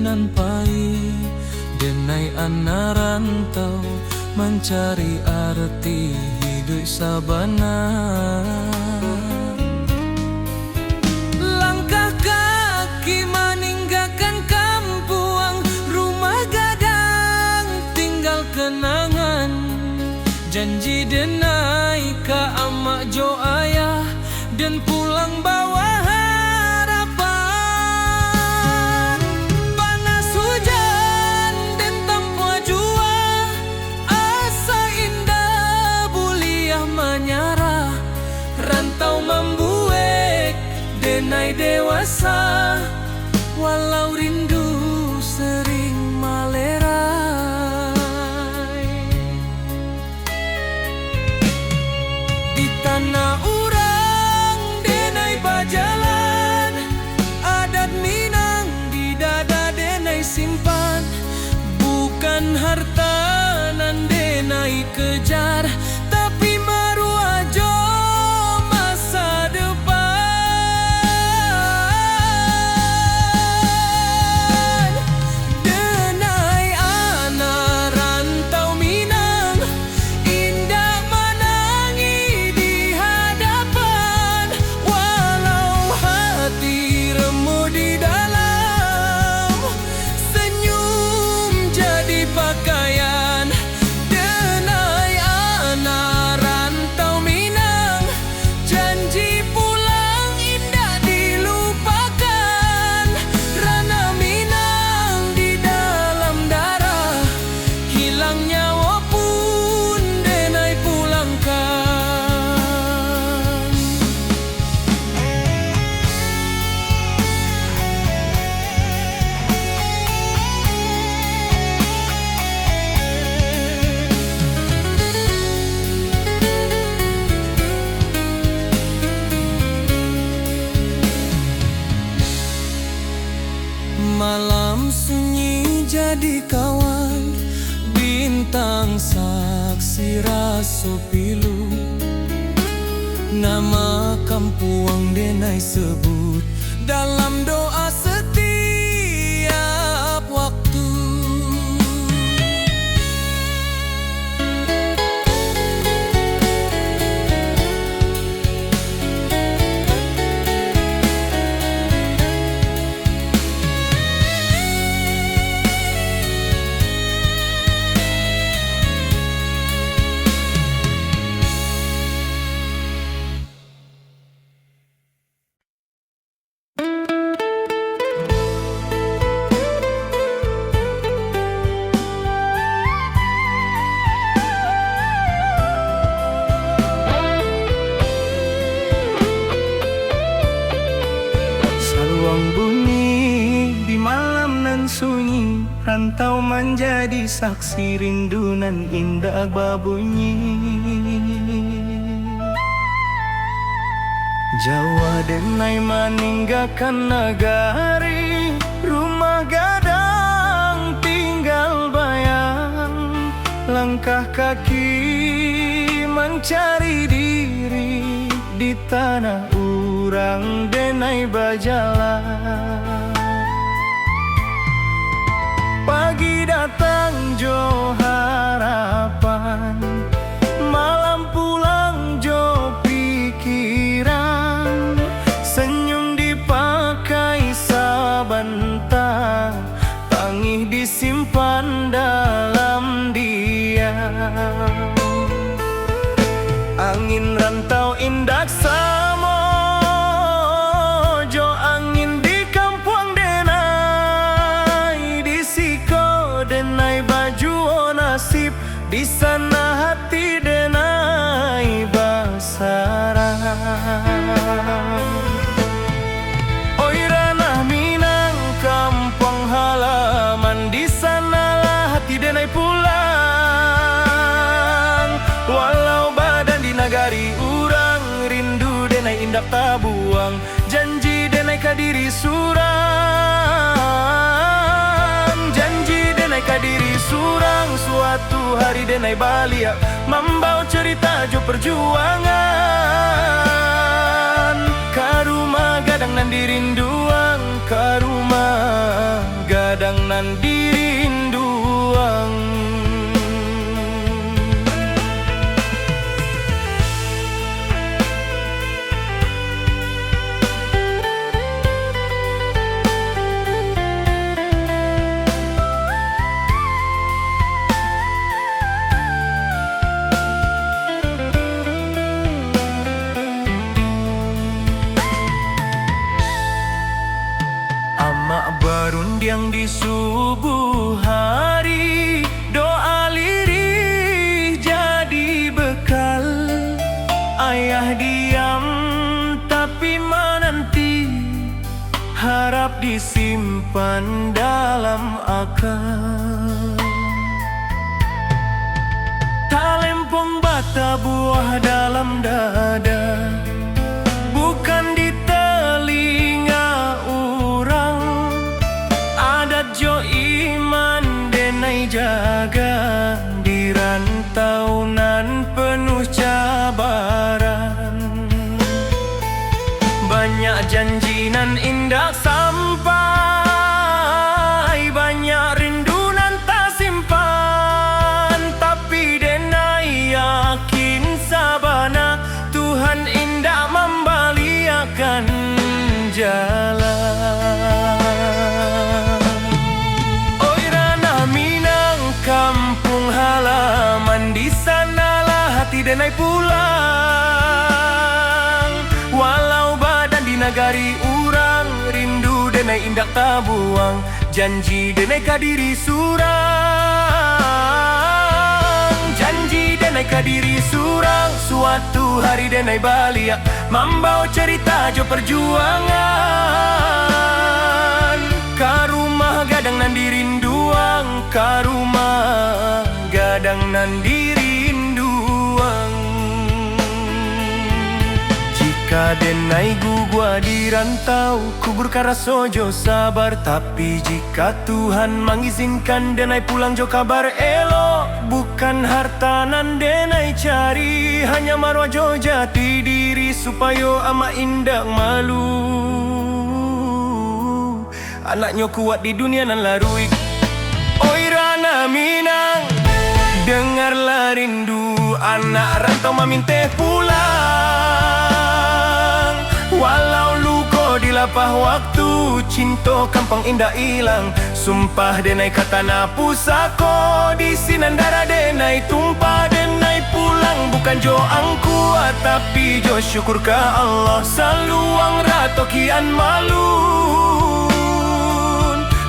nan pahit. Denai anak rantau mencari arti hidup sabana. Langkah kaki meninggalkan kampung, rumah gadang tinggal kenangan. Janji denai ke amak jo ayah dan pulang bawa harapan. Panas hujan dan tanpa jua, asa indah buliah menyarah. Rantau membuat denai dewasa, walau rindu sering melerai. Di tanah urang denai bajalan, adat Minang di dada denai simpan. Bukan harta nan denai kejar, tapi maruah jo masa depan. Denai anak rantau Minang, indah menangi di hadapan. Walau hati remuk di dalam, senyum jadi pakaian. Denai anak rantau Minang, janji pulang indah dilupakan. Rana Minang di dalam darah, hilang nyawa pun denai pulangkan. Malam sunyi jadi kawan, bintang saksi raso pilu. Nama kampung denai sebut dalam doa setiap waktu. Saluang bunyi di malam nan sunyi, rantau menjadi saksi rindu nan indah babunyi. Jawa denai meninggalkan negari, rumah gadang tinggal bayang. Langkah kaki mencari diri di tanah urang denai bajalan. Pagi datang jo harapan, malam pulang jo pikiran. Senyum dipakai sabanta, tangih disimpan dalam diam. Angin rantau indah samo, jo angin di kampung denai. Di siko denai baju nasib, di sana hati denai basarang. Oi ranah Minang kampung halaman, di sanalah hati denai pulang. Walau badan di nagari urang, rindu denai indak tabuang. Janji denai kadiri surang, janji denai kadiri surang. Suatu hari denai balia, membawa cerita jo perjuangan. Ka rumah gadang nan dirinduang, ka rumah gadang gadang nan dirinduang. Amak barundiang di subuh hari, doa lirih jadi bekal. Ayah diam tapi menanti, harap disimpan dalam akal. Talempong bata buah dalam dada, bukan di telinga orang. Adat jo iman denai jaga, di rantau nan penuh cabaran. Banyak janji nan indah sampai, banyak rindu nan tak simpan. Tapi denai yakin sabana, Tuhan indah membaliakan jalan. Oi ranah Minang, kampung halaman, di sanalah hati denai pulang. Walau badan di nagari urang, rindu denai indak tabuang. Janji denai kadiri surang, janji denai kadiri surang. Suatu hari denai balia, membawa cerita jo perjuangan. Ka rumah gadang nan dirinduang, ka rumah gadang nan dirinduang. Jika denai gugua di rantau, kubur karaso jo sabar. Tapi jika Tuhan mengizinkan denai pulang jo kabar elo, bukan harta nan denai cari, hanya marwah jo jati diri, supaya ama indak malu. Anaknya kuat di dunia nan larui. Oi ranah Minang, dengarlah rindu anak rantau maminteh pulang. Walau luko dilapah waktu, cinta kampung indah hilang. Sumpah denai kata na pusako, di sinan darah denai tumpah. Denai pulang bukan jo angkuat, tapi jo syukur ka Allah. Saluang rato kian malu,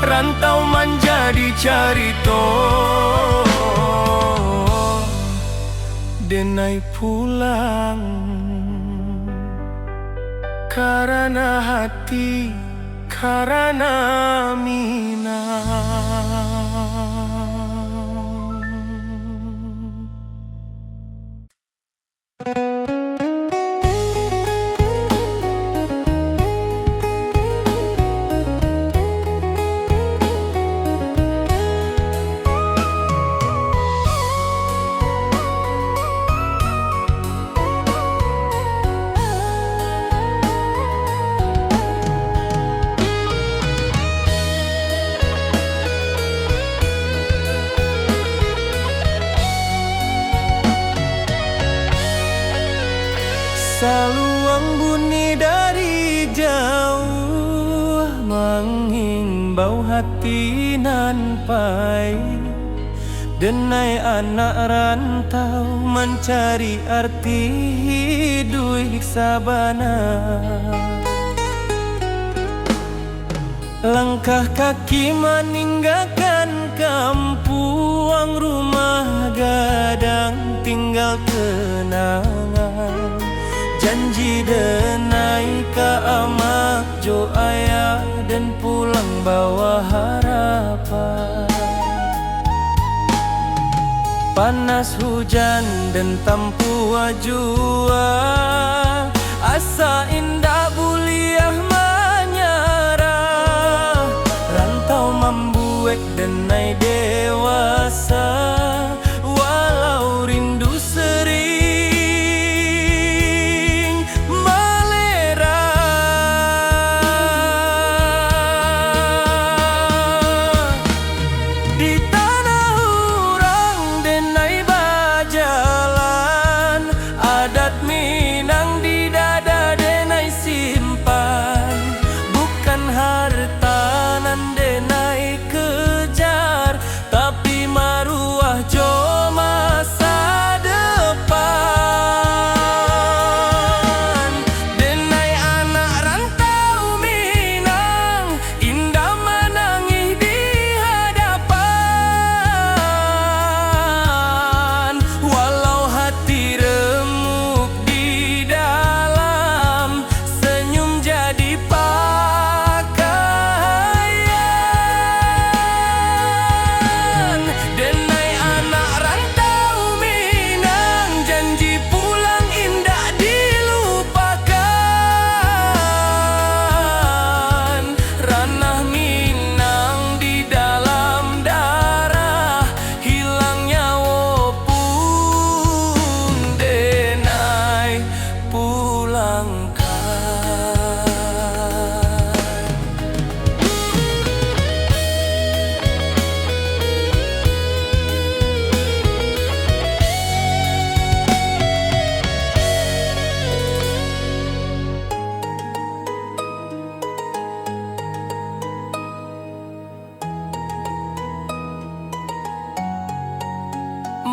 rantau menjadi carito. Denai pulang karena hati, karena Minang. Saluang bunyi dari jauh, menghimbau hati nan pai. Denai anak rantau mencari arti hidup sabana. Langkah kaki meninggalkan kampung, rumah gadang tinggal kenangan. Janji denai ka ama jo ayah, dan pulang bawa harapan. Panas hujan dan tampua jua, asa indah buliah menyerah. Rantau membuat denai dewasa, walau rindu sering melera.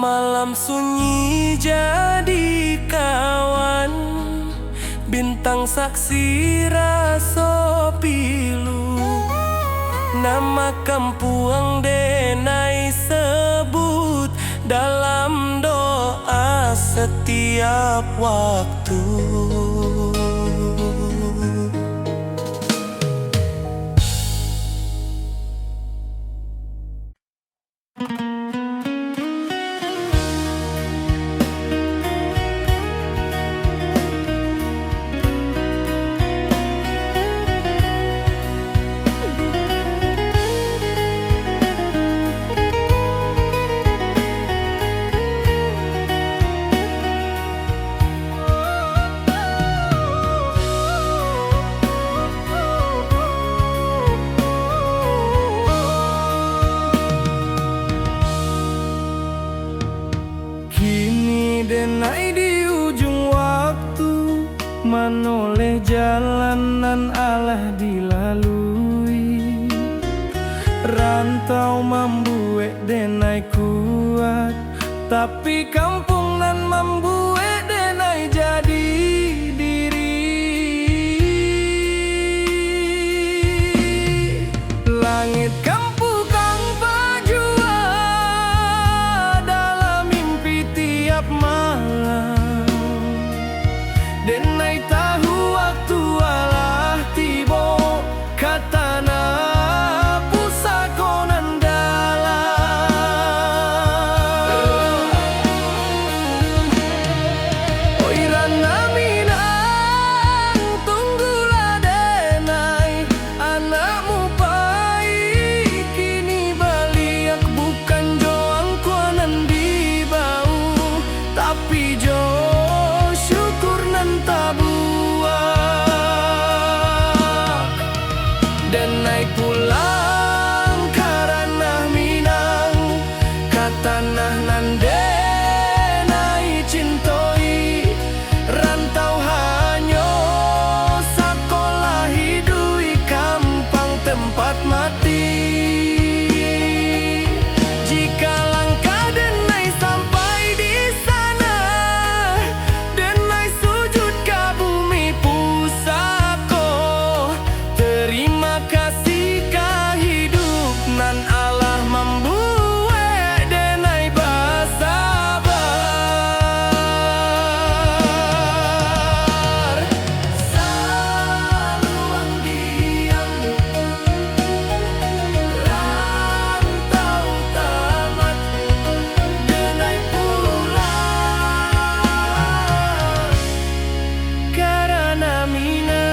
Malam sunyi jadi kawan, bintang saksi raso pilu. Nama kampuang denai sebut dalam doa setiap waktu. Denai di ujung waktu, manoleh jalanan alah dilalui. Rantau membuat denai kuat, tapi kampung nan membuat denai jadi diri. Langit kampung kang bajua dalam mimpi tiap malam. Denai tahu waktu alah tibo, katana pusakonan dalam. Oi rana minang, tunggulah denai, anakmu baik kini baliak, bukan joang kuanan di bau, tapi jo syukur nan tabuak. Denai pulang karena minang, katanah nan denai cintoi. Rantau hanyo sakolah hidui kampang tempat mati. Jika langkah denai sampai di sana, denai sujud ke bumi pusako. Terima kasih ka hidup nan Allah membuat denai bersabar. Saluang diam, rantau tamat, denai pulang karena minang.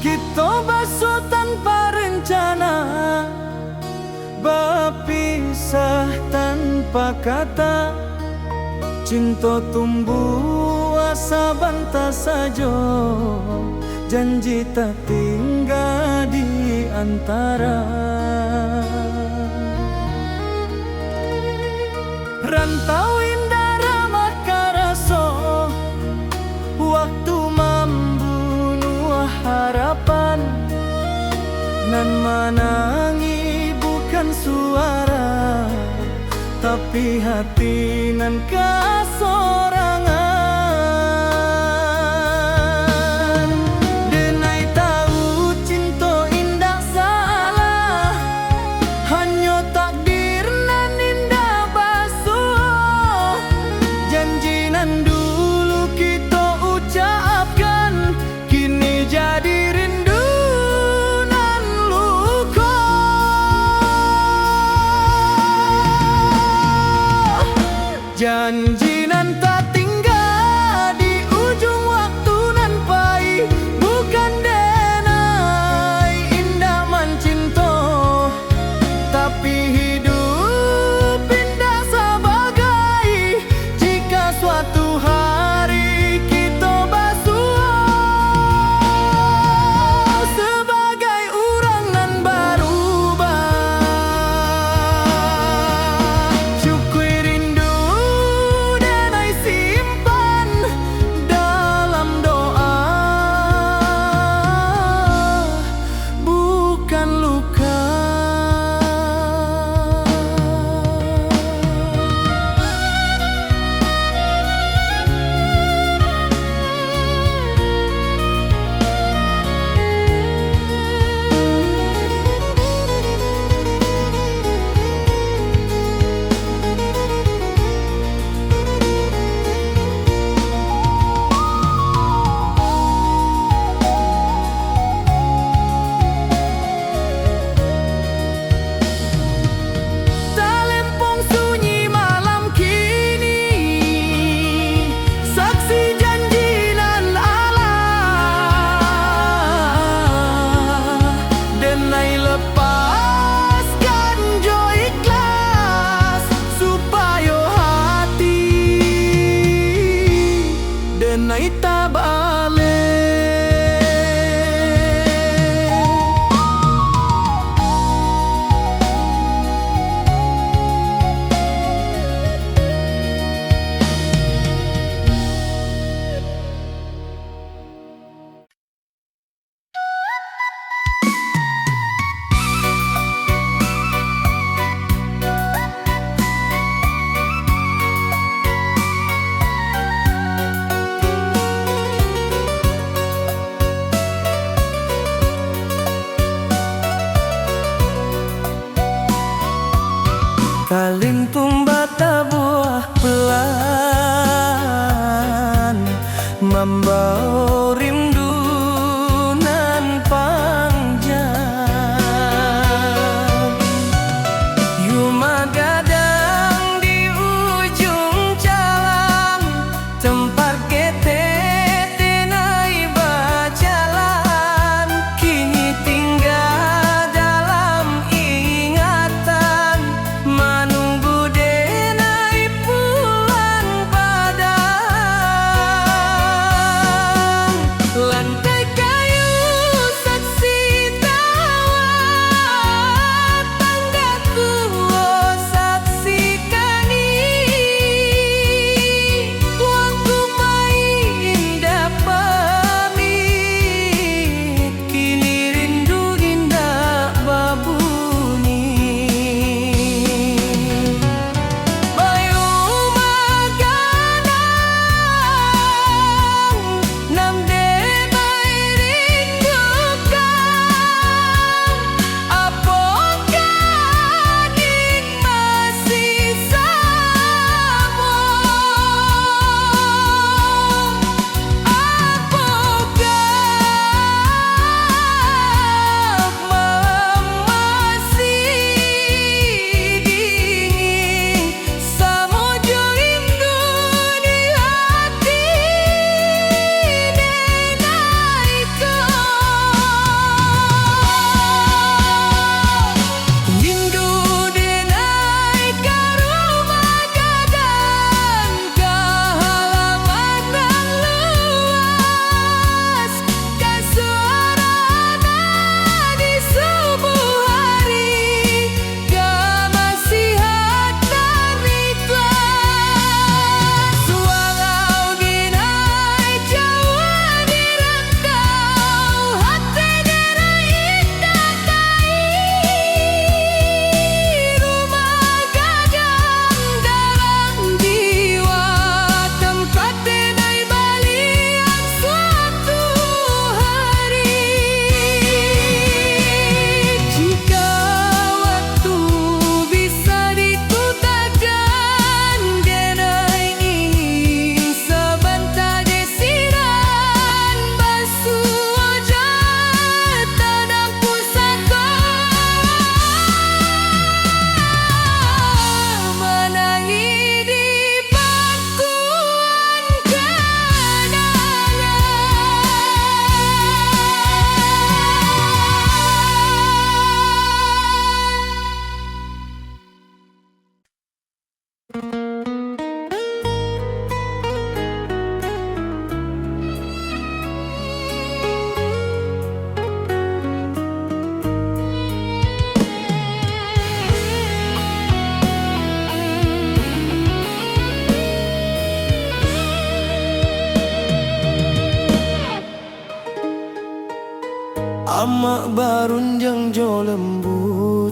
Kita basuh tanpa rencana, berpisah tanpa kata. Cinta tumbuh asa bantah saja, janji tak tinggal di antara. Rantau indah ramah karaso, waktu membunuh harapan. Nan menangi bukan suara, tapi hati nan kasorangan. ita bale. Kalim tumbata buah pelan, membawa rindu nan panjang. Yuma gadang di ujung jalan, tempat kita tenai berjalan, kini tinggal dalam ingatan. Menunggu denai pulang padang. Lantai kayu saksi tawat, tangga tua saksi kani. Waktu main pamit, kini rindu indah babuni. Bayu magadang, nam de bay rindukan. Apakah ning masih sama? Apakah malam masih dingin? Samudra rindu di hati denai kau. Rindu denai ka rumah gadang, ka halaman nan luas, ka suarana di subuh hari, ka masihat nan ikhlas. Walau ginai jauh di rantau, hati denai indah rumah gadang dalam jiwa, tempat denai balian suatu hari. Jika waktu bisa ditutupkan, denai ingin sebentar desiran basuh wajah tanam pusaka, menangi di pangkuan kenangan. Amak barunjang jo lembut,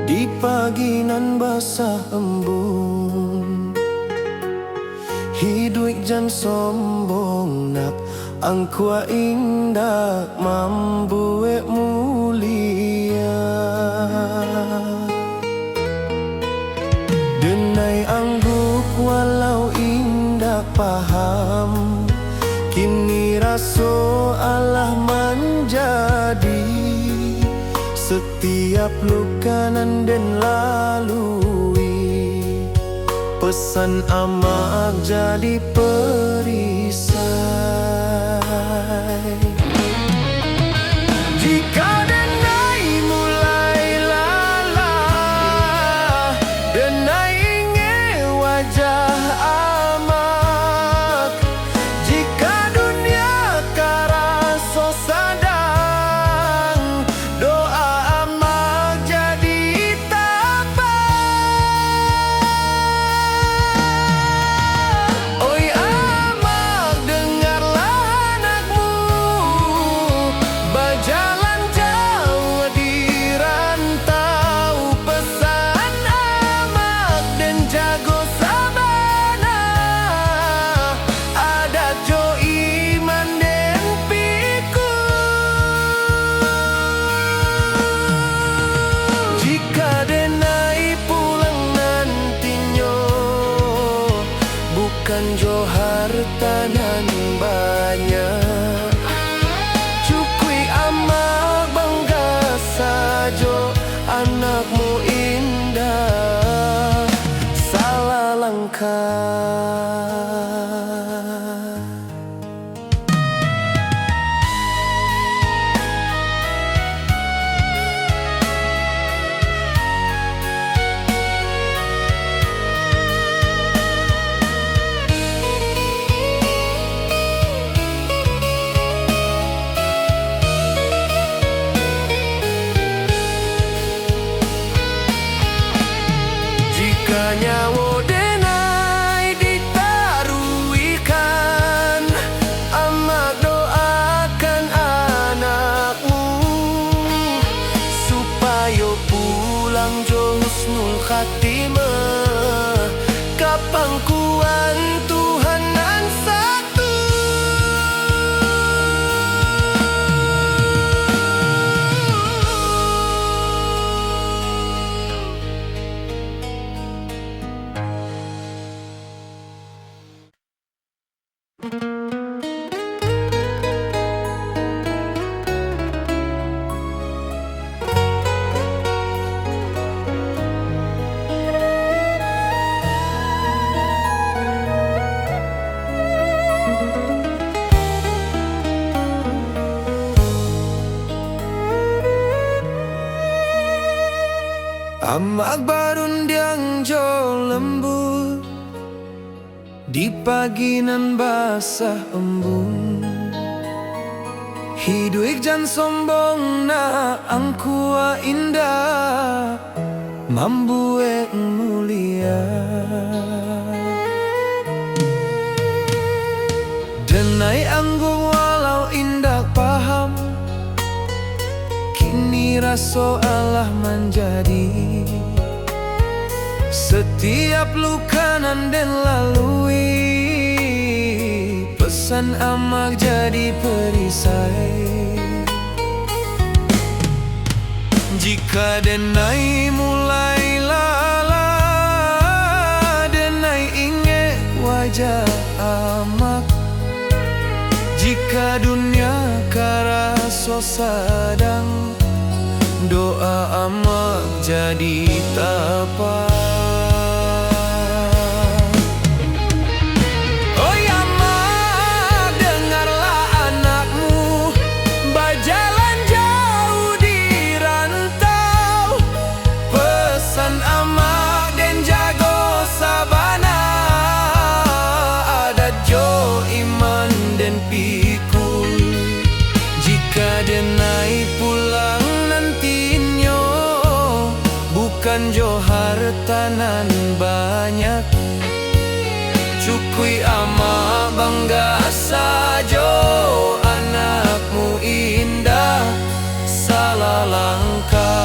di pagi nan basah embun. Hidup jan sombong nak angkua indah mambuek mulia. Denai angguk walau indah paham, kini raso Allah menjadi setiap luka nan den lalui. Pesan amak jadi perisai. Jika denai mulai lalah, denai ingin wajah amak. harta nan banyak. Cukui amak bangga sajo, anakmu indah, salah langkah. Jika nyawa denai ditaruikan, amak doakan anakmu supaya pulang jo husnul khatimah, kapangkuan Tuhan nan satu. Amak barundiang jo lembut di pagi nan basah embun. Hidup jan sombong na angkua indah, mambuek mulia. Denai anggung walau indah paham, kini raso Allah menjadi. Setiap luka nan den lalui, pesan amak jadi perisai. Jika denai mulai lala, denai ingat wajah amak. Jika dunia karaso sadang, doa amak jadi tapak. Oi amak, dengarlah anakmu berjalan jauh di rantau. Pesan amak dan jago sabana, adat jo iman dan pikul. Jika denai pulang nantinya, bukan jo harta nan banyak. Cukui ama bangga sajo, anakmu indah, salah langkah.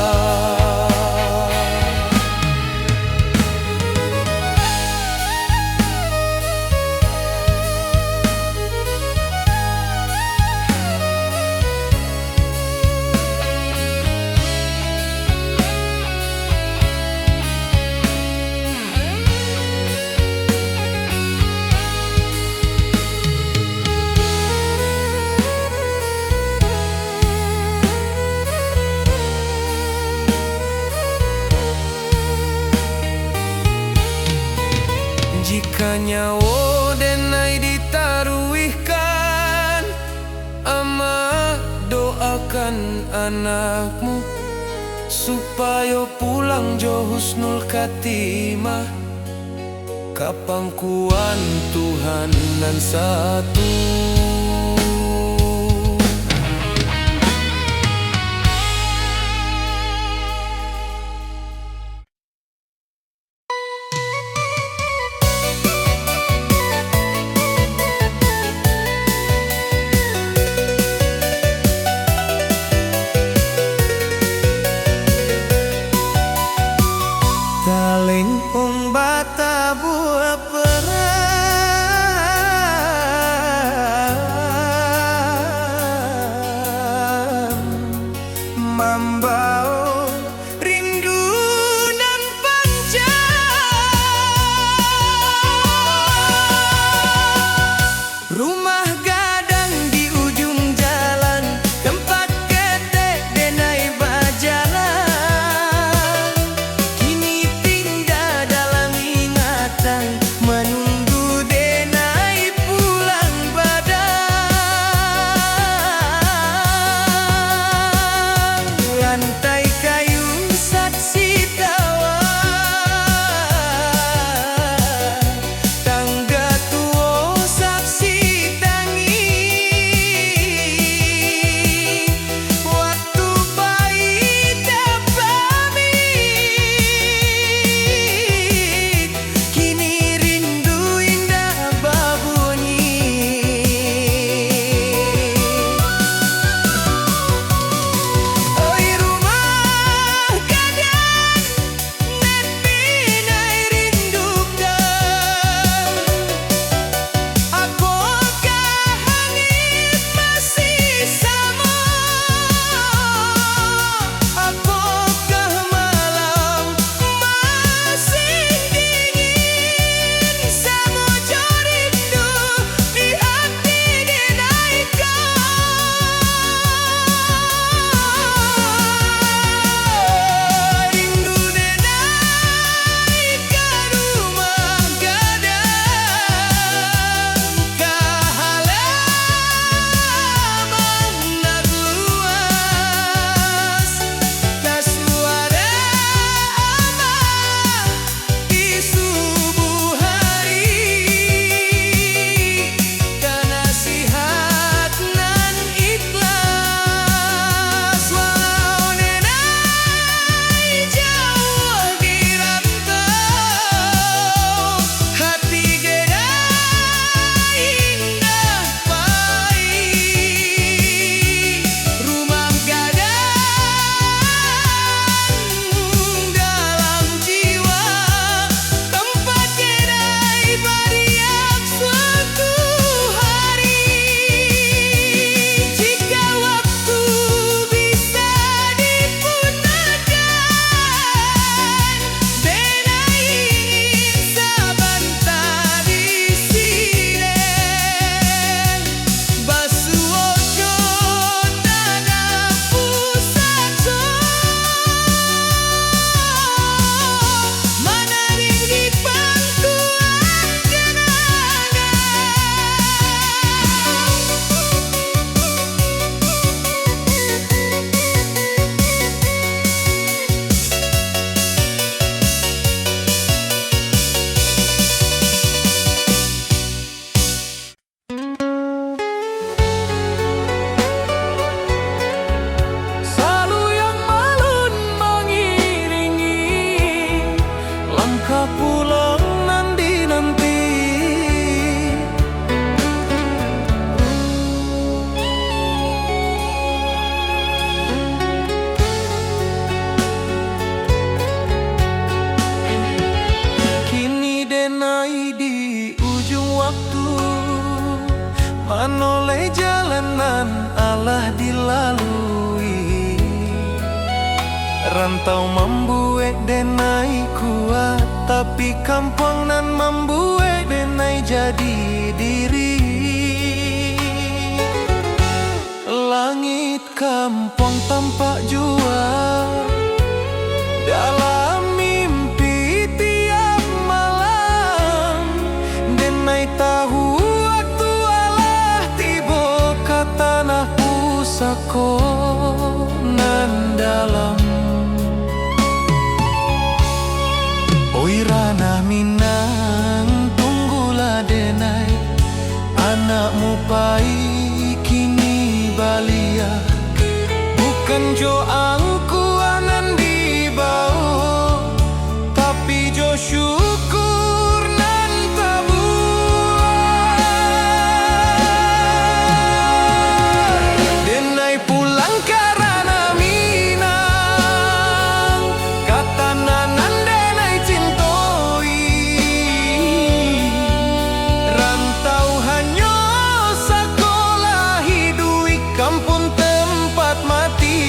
Jika nyawa denai ditaruihkan, amak doakan anakmu supaya pulang jo husnul khatimah, kapangkuan Tuhan nan satu. Talingpung bata buah perang, manoleh jalanan alah dilalui. Rantau membuat denai kuat, tapi kampung nan membuat denai jadi diri. Langit kampung tampak jua dalam mimpi tiap malam. Denai tahu waktu alah tiba ke tanah pusako nan dalam. Oi ranah Minang, tunggulah denai, anakmu pai kini balia. Bukan jo angku anan di bawah, tapi jo syukur nan tabuah. Denai pulang karena Minang, kata nanan denai cintoi. Rantau hanya sekolah hidui kampung tempat mati.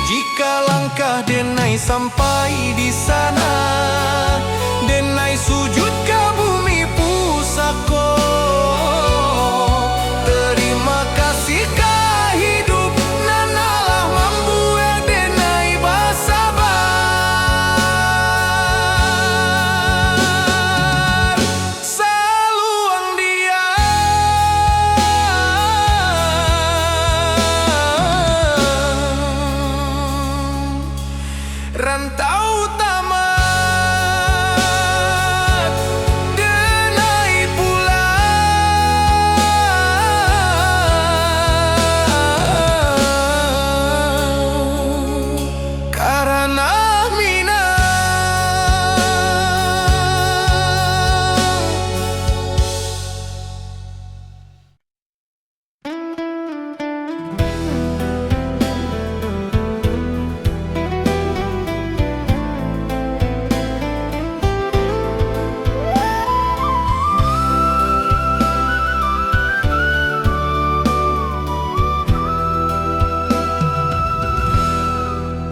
Jika langkah denai sampai di sana, denai sujud ke bumi pusako. Terima kasih ke hidup nan Allah membuat denai bersabar. Saluang dia rantau tamat, denai pulang karena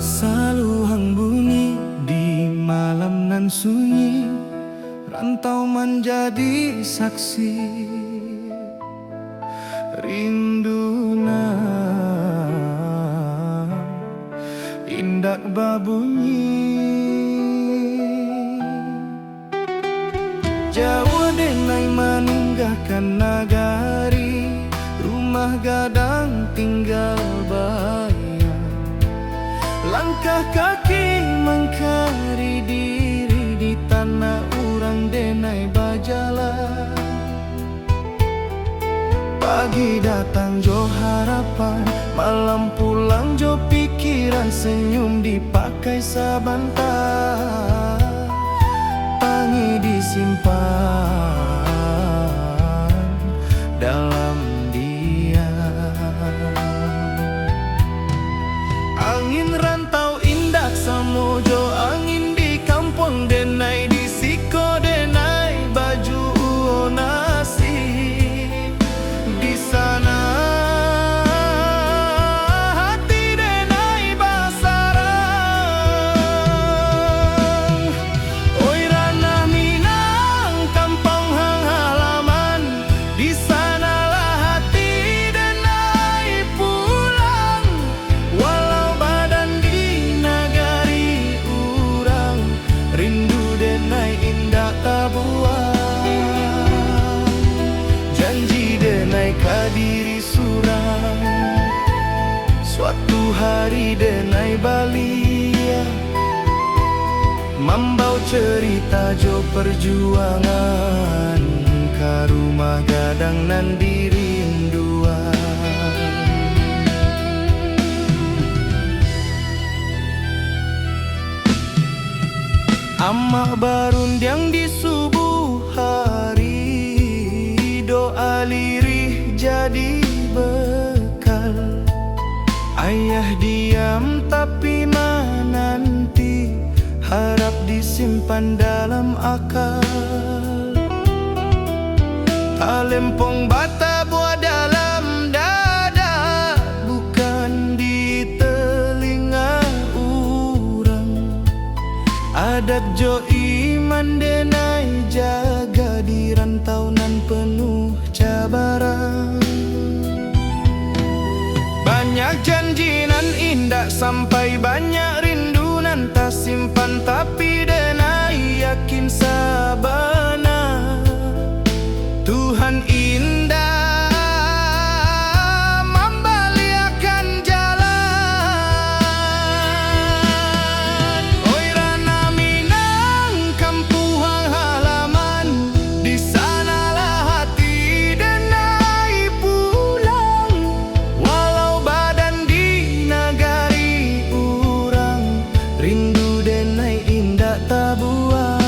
saluang bunyi di malam nan sunyi, rantau menjadi saksi. Rinduna indak babunyi, Jawa denai meninggalkan nagari, rumah gadang tinggal bayang. Langkah kaki mengkari diri di tanah urang denai bajalan. Pagi datang jo harapan, malam pulang jo pikiran, senyum dipakai sabantar. Pangi disimpan dalam diam. Angin rantau indak samojo, angin di kampung denai di siko denai baju nasi. Di sana hati denai basarang. Oi ranah Minang, kampung hang halaman, di sanalah hati denai pulang. Walau badan di nagari urang, rindu denai indah tabuah. Janji denai kadiri surang, suatu hari denai balia. Mambau cerita jo perjuangan, ke rumah gadang nan dirinduan. Amak barundiang di subuh hari, doa lirih jadi bekal. Ayah diam tapi menanti, harap disimpan dalam akal. Tak melempong bata buah dalam dada, bukan di telinga orang. Adat jo iman denai jaga di rantau nan penuh cabaran. Banyak janji nan indah sampai banyak rindu nan tak simpan, tapi denai yakin sabana Tuhan indah membaliakan jalan. Oi Rana Minang kampung halaman, di sanalah hati denai pulang. Walau badan di nagari urang, rindu denai indah tak buang.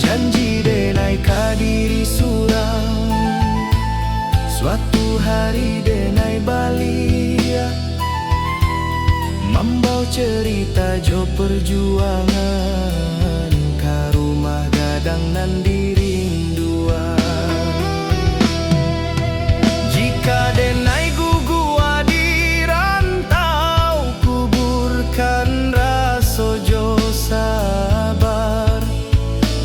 Janji denai kadiri surang, suatu hari denai balia, membawa cerita jo perjuangan ka rumah gadang nan dirinduan. Jika denai gugua di rantau, kuburkan raso jo sabar.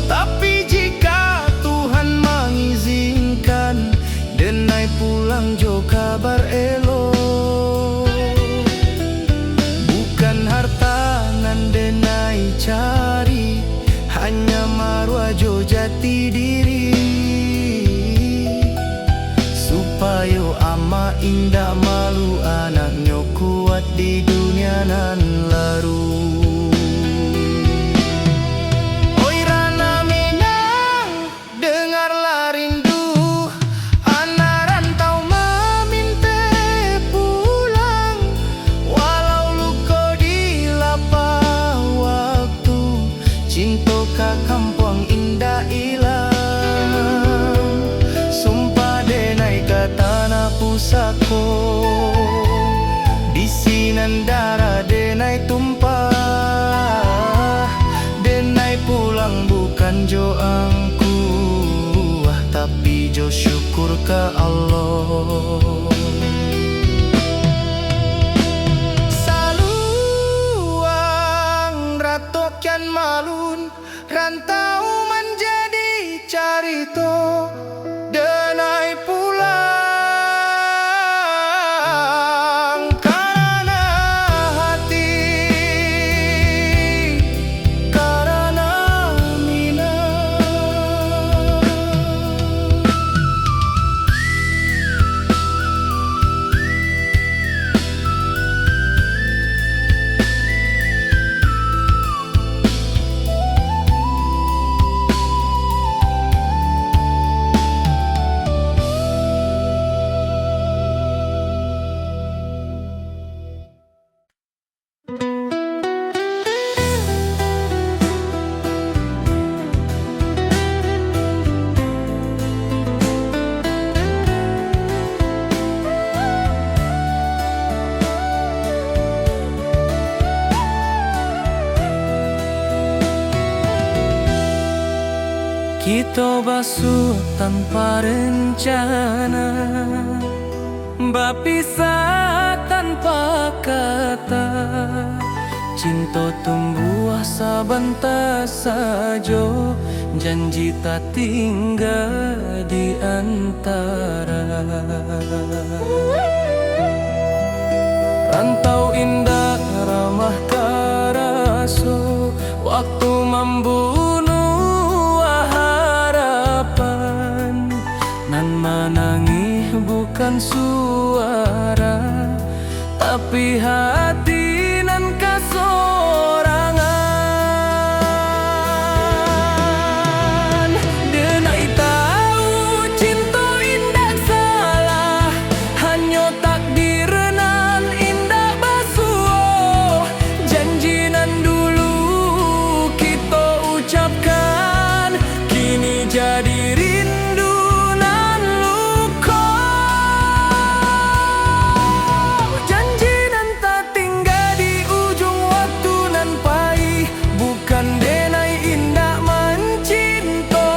Tapi jika Tuhan mengizinkan, denai pulang jo kabar elok. Bukan harta nan denai cari, hanya marwah jo jati diri. Supaya ama indah malu anaknya kuat di dunia nan laru. Oi Rana Minang, dengarlah rindu anak rantau meminta pulang. Walau luka di lapah waktu, cinta ka kampung indah ilang. Sumpah denai ka tanah pusako, di Sinandara denai tumpah. Denai pulang bukan jo angku, tapi jo syukur ke Allah. Saluang ratokan malun, rantau menjadi carito. Denai pulang karena hati, karena Minang. Kita basuh tanpa rencana, berpisah tanpa kata. Cinta tumbuh sabentar saja, janji tak tinggal di antara. Rantau indah ramah karaso, waktu membunuh harapan. Nan menangis bukan suara, tapi hati nan kasorangan. Denai tahu cinta indah salah, hanya takdir nan indah basuh. Janji nan dulu kita ucapkan, kini jadi rindu nan luka. Janji nan tak tinggal di ujung waktu nan pahit, bukan denai indah mencinta.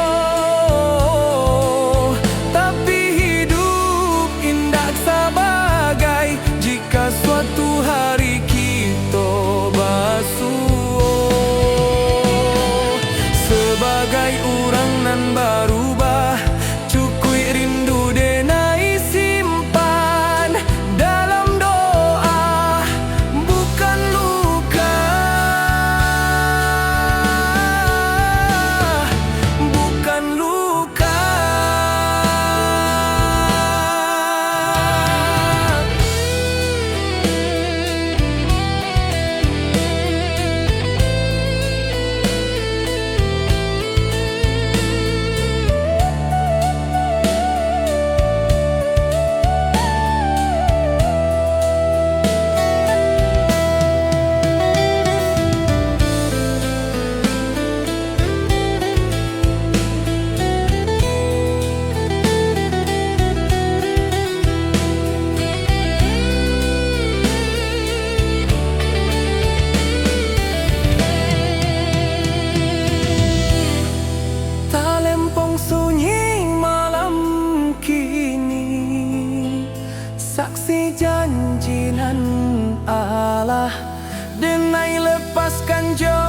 puaskan jo